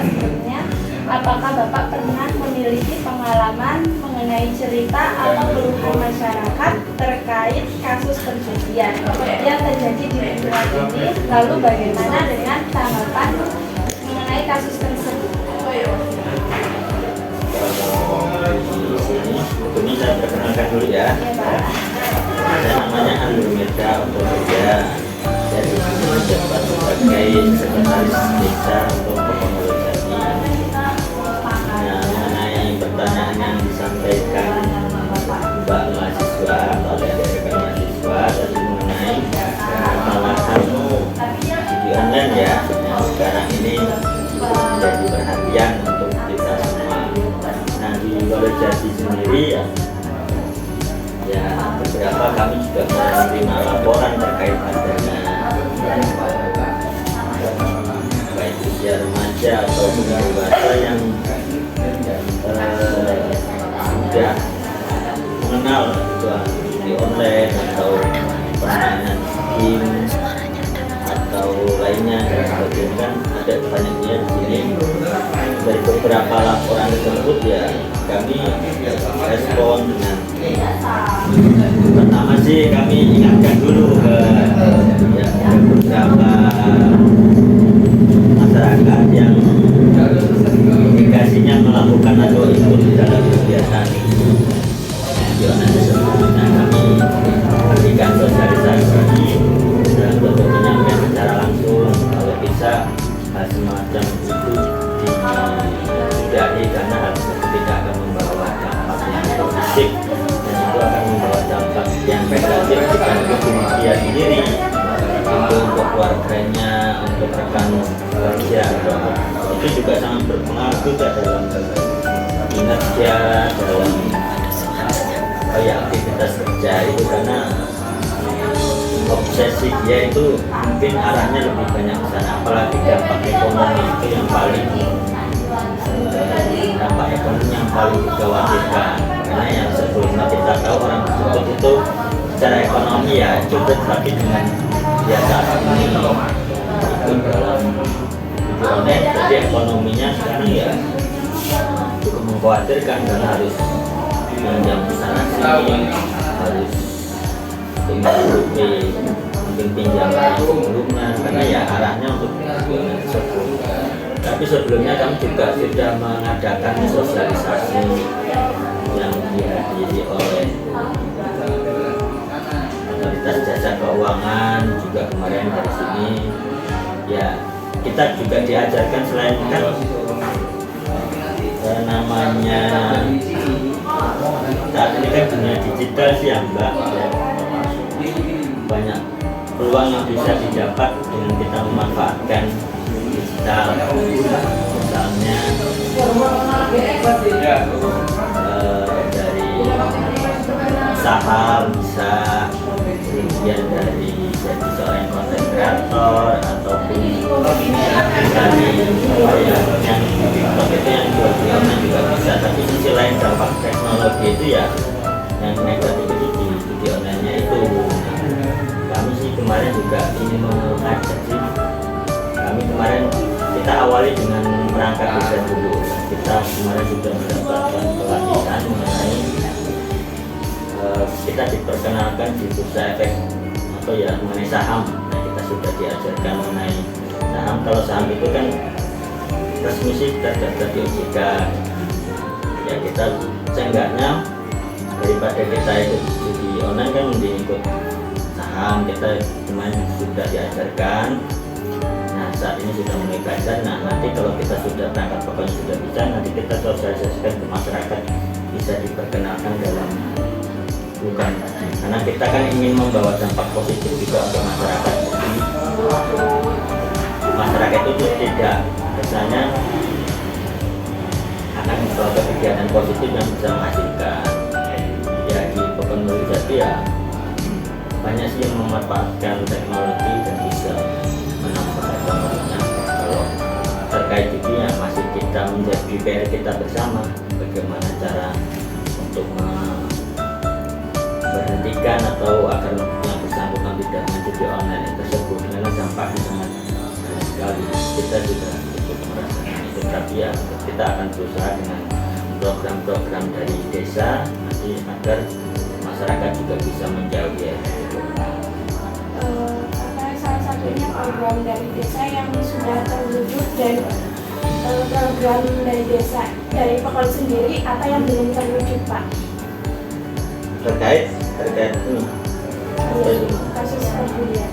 sebelumnya. Apakah Bapak pernah memiliki pengalaman mengenai cerita atau keluhan masyarakat terkait kasus perjudian yang terjadi di lingkungan ini? Lalu bagaimana dengan tanggapan mengenai kasus tersebut? Ini saya perkenalkan dulu ya. Saya namanya Andrew Mirza Otoria. Saya di sini menjabat sebagai sekretaris desa untuk pengurusasi. Nah, mengenai pertanyaan yang disampaikan Mbak mahasiswa atau adik-adik mahasiswa tadi mengenai permasalahan judi online ya, yang sekarang ini menjadi perhatian untuk kita semua. Nah, di Walojati sendiri ya beberapa kami juga menerima laporan terkait adanya baik usia remaja atau dewasa yang sudah mengenal di online atau permainan game atau lainnya dan sebagainya. Kan ada banyaknya di sini. Dari beberapa laporan tersebut ya kami respon dengan pertama sih kami ingatkan dulu ke beberapa masyarakat yang indikasinya melakukan atau ikut di dalam kegiatan judi online tersebut. Nah, kami berikan sosialisasi dalam bentuk penyampaian secara langsung, kalau bisa hal semacam itu dihindari karena hal tersebut tidak akan membawa dampak yang positif dan itu akan membawa dampak yang negatif bukan untuk dia sendiri, untuk keluarganya, untuk rekan kerja. Itu juga sangat berpengaruh juga dalam kinerja, dalam aktivitas kerja itu, karena obsesi dia itu mungkin arahnya lebih banyak ke sana, apalagi dampak ekonomi itu yang paling dikhawatirkan, karena yang sebelumnya kita tahu orang tersebut itu secara ekonomi ya cukup, tapi dengan biasa ini ikut dalam judi online jadi ekonominya sekarang ya cukup mengkhawatirkan karena harus pinjam sana sini, harus mengikuti mungkin pinjaman sebelumnya, karena ya arahnya untuk pinjaman tersebut. Tapi sebelumnya kami juga sudah mengadakan sosialisasi yang dihadiri oleh otoritas jasa keuangan juga kemarin dari sini. Ya kita juga diajarkan selain kan namanya saat ini kan dunia digital sih ya Mbak ya. Banyak peluang yang bisa didapat dengan kita memanfaatkan digital, misalnya dari saham bisa, kemudian dari jadi seorang content creator ataupun dari yang TikTok itu yang jual-jualan juga bisa. Tapi sisi lain dampak teknologi itu ya yang negatif itu di judi online-nya itu. Kami sih kemarin juga ingin mengajak sih, kami kemarin kita awali dengan merangkap desa dulu. Kita kemarin sudah mendapatkan pelatihan mengenai kita diperkenalkan di bursa efek atau ya mengenai saham. Nah, kita sudah diajarkan mengenai saham. Kalau saham itu kan resmi sih terdaftar di OJK. Ya kita seenggaknya daripada kita ikut judi online kan mending ikut saham. Kita kemarin sudah diajarkan. Nah, saat ini sudah mulai belajar. Nah, nanti kalau kita sudah berangkat pokoknya sudah bisa, nanti kita sosialisasikan ke masyarakat, bisa diperkenalkan dalam bukan, karena kita kan ingin membawa dampak positif juga untuk masyarakat. Jadi masyarakat itu tidak misalnya akan membawa kegiatan positif yang bisa menghasilkan. Ya di Pokon Walojati ya banyak sih yang memanfaatkan teknologi dan bisa menambah ekonominya. Kalau terkait itu ya masih kita menjadi PR kita bersama, bagaimana cara untuk berhentikan atau agar yang bersangkutan tidak menjadi online tersebut, karena dampaknya sangat besar sekali. Kita juga cukup merasakan itu. tapi ya kita akan berusaha dengan program-program dari desa nanti agar masyarakat juga bisa menjauhi ya. Salah satunya program dari desa yang sudah terwujud dan program dari desa dari Pekol sendiri apa yang belum terwujud Pak? Terkait Kasus perjudian.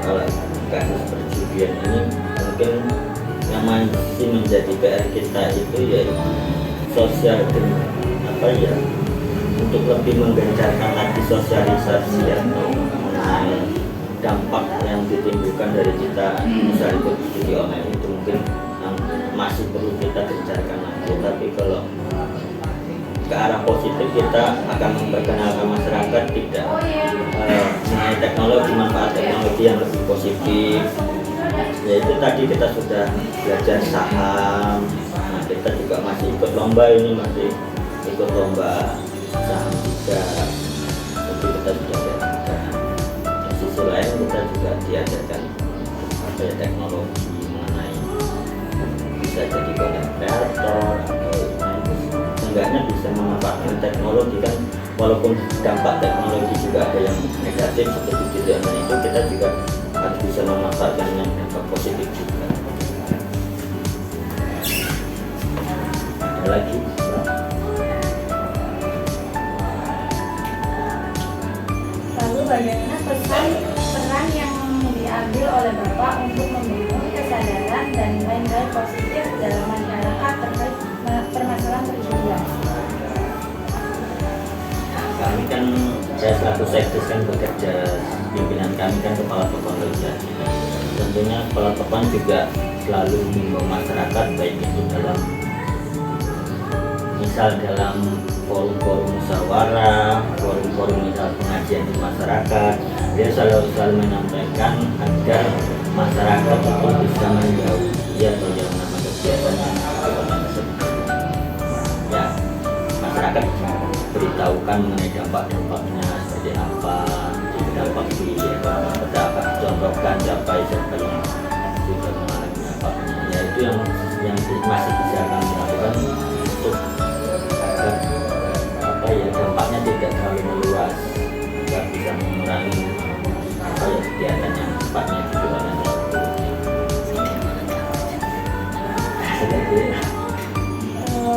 kalau kasus perjudian ini mungkin yang masih menjadi PR kita itu ya sosial dan untuk lebih menggencarkan lagi sosialisasi mengenai dampak yang ditimbulkan dari kita misalnya ikut judi online itu mungkin masih perlu kita gencarkan lagi. Tapi kalau ke arah positif kita akan memperkenalkan masyarakat tidak mengenai teknologi, manfaat teknologi yang lebih positif. Yaitu tadi kita sudah belajar saham, nah kita juga masih ikut lomba ini, masih ikut lomba saham juga. Jadi kita sudah belajar. Di sisi lain kita juga diajarkan teknologi mengenai bisa jadi content creator atau seenggaknya bisa memanfaatkan teknologi kan, walaupun dampak teknologi juga ada yang negatif seperti judi online itu, kita juga harus bisa memanfaatkan yang dampak positif juga. Ada lagi? Lalu bagaimana peran yang diambil oleh Bapak untuk membangun kesadaran dan nilai-nilai positif dalam masyarakat terkait permasalahan perjudian? Kami kan, saya selaku sekdes kan bekerja, pimpinan kami kan kepala Pekon Lojati. Tentunya kepala Pekon juga selalu mengimbau masyarakat, baik itu dalam forum-forum musyawarah, forum-forum misal pengajian di masyarakat, dia selalu menyampaikan agar masyarakat itu bisa menjauhi atau yang nama kegiatan yang ya masyarakat beritahukan mengenai dampak-dampaknya seperti apa, dampak di dapat contohkan siapa yang sudah mengalami dampaknya. Ya itu yang masih bisa kami lakukan untuk dampaknya tidak terlalu meluas agar bisa mengurangi kegiatan yang sifatnya tujuan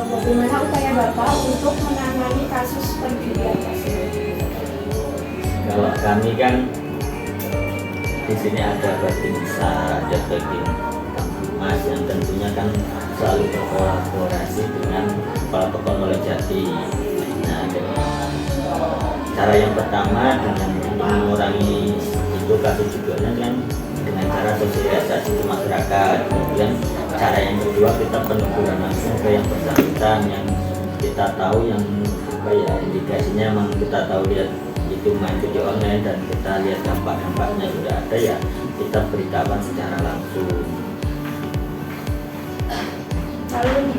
Bagaimana upaya Bapak untuk menangani kasus perjudian tersebut? Kalau kami kan di sini ada Babinsa, ada Babin Mas yang tentunya kan selalu berkolaborasi dengan Kepala Pekon Lojati. Nah, cara yang pertama dengan mengurangi itu kasus judi online kan dengan cara sosialisasi ke masyarakat. Kemudian cara yang kedua kita peneguran langsung ke yang bersangkutan yang kita tahu yang indikasinya memang kita tahu lihat itu main judi online dan kita lihat dampak-dampaknya sudah ada, ya kita beritahukan secara langsung. Lalu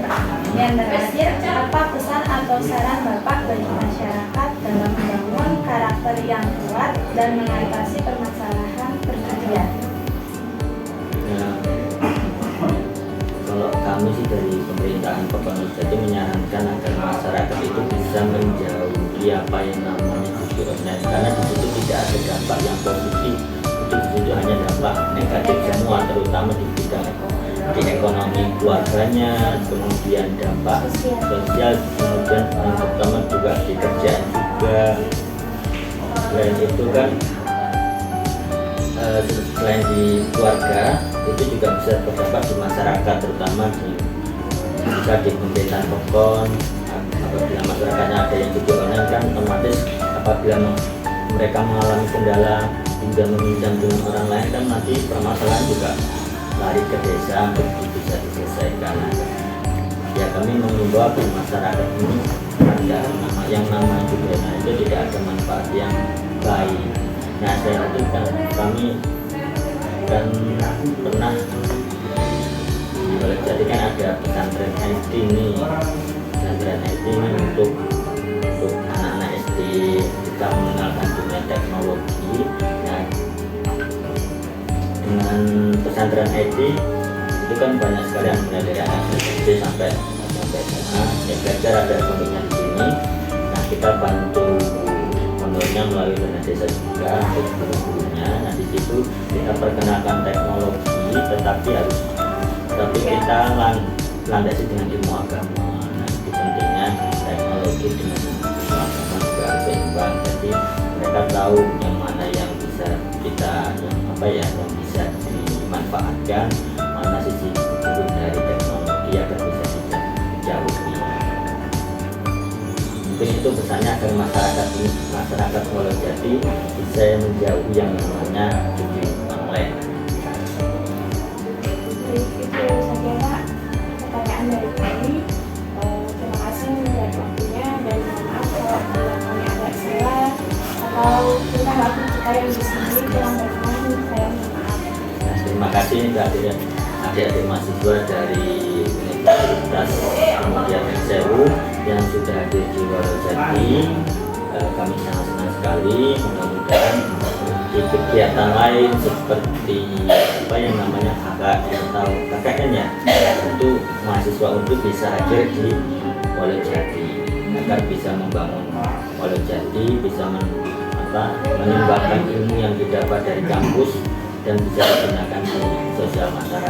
yang terakhir, apa pesan atau saran Bapak bagi masyarakat dalam membangun karakter yang kuat dan mengatasi permasalahan perjudian? Kalau kami sih dari pemerintahan Pekon Lojati menyarankan agar masyarakat itu bisa menjauhi apa yang namanya judi online, karena di situ tidak ada dampak yang positif, itu di situ hanya dampak negatif semua, terutama di bidang di ekonomi keluarganya, kemudian dampak sosial, kemudian terutama juga di kerjaan juga. Selain itu kan selain di keluarga itu juga bisa berdampak di masyarakat, terutama bisa di pemerintahan Pekon. Apabila masyarakatnya ada yang judi online kan otomatis apabila mereka mengalami kendala hingga meminjam dengan orang lain kan nanti permasalahan juga lari ke desa untuk bisa diselesaikan. Ya kami mengimbau agar masyarakat ini ada yang namanya judi online itu tidak ada manfaat yang baik. Nah saya itu kan kami kan pernah jadi kan ada pesantren SD ini, pesantren SD ini untuk anak-anak SD kita mengenalkan dunia teknologi. Nah, dengan pesantren SD itu kan banyak sekali yang mulai dari anak SD sampai SMA ya belajar ada pondoknya di sini. Nah kita bantu pondoknya melalui dana desa juga untuk guru-gurunya. Nah di situ kita perkenalkan teknologi, tapi kita landasi dengan ilmu agama. Nah itu pentingnya teknologi dengan ilmu agama juga harus seimbang. Jadi mereka tahu yang mana yang bisa yang bisa dimanfaatkan, mana sisi buruk dari teknologi agar bisa dijauhi. Mungkin itu pesannya agar masyarakat Wolojati bisa menjauhi yang namanya judi online. Itu saja Pak pertanyaan dari kami. Terima kasih untuk waktunya dan mohon maaf kalau kami ada salah atau kita nggak jika yang di sini kurang berkenan, saya mohon maaf. Nah, terima kasih kehadiran adik-adik mahasiswa dari Universitas Muhammadiyah Sewu yang sudah hadir di Wolojati. Kami sangat senang sekali. Mudah-mudahan di kegiatan lain seperti yang namanya KKN atau KKN ya, itu mahasiswa untuk bisa hadir di Wolojati agar bisa membangun Wolojati, bisa menyumbangkan ilmu yang didapat dari kampus dan bisa digunakan di sosial masyarakat.